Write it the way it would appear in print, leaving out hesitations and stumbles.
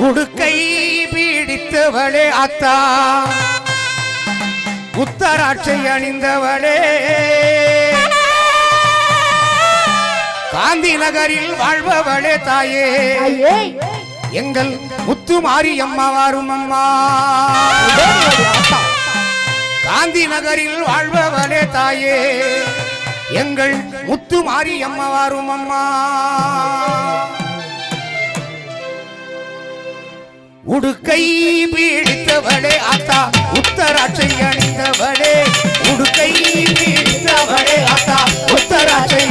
உடுக்கை பீடித்தவளே அத்தா, உத்தராட்சை அணிந்தவளே, காந்தி நகரில் வாழ்பவளே தாயே, எங்கள் முத்துமாரி அம்மா வாரும் அம்மா. காந்தி நகரில் வாழ்பவளே தாயே, எங்கள் முத்துமாரி அம்மா வாரும் அம்மா. உடுக்கை பீடித்தவளே அத்தா, உத்தராட்சை அணிந்தவளே, உடுக்கை பீடித்தவளே அத்தா, உத்தராட்சை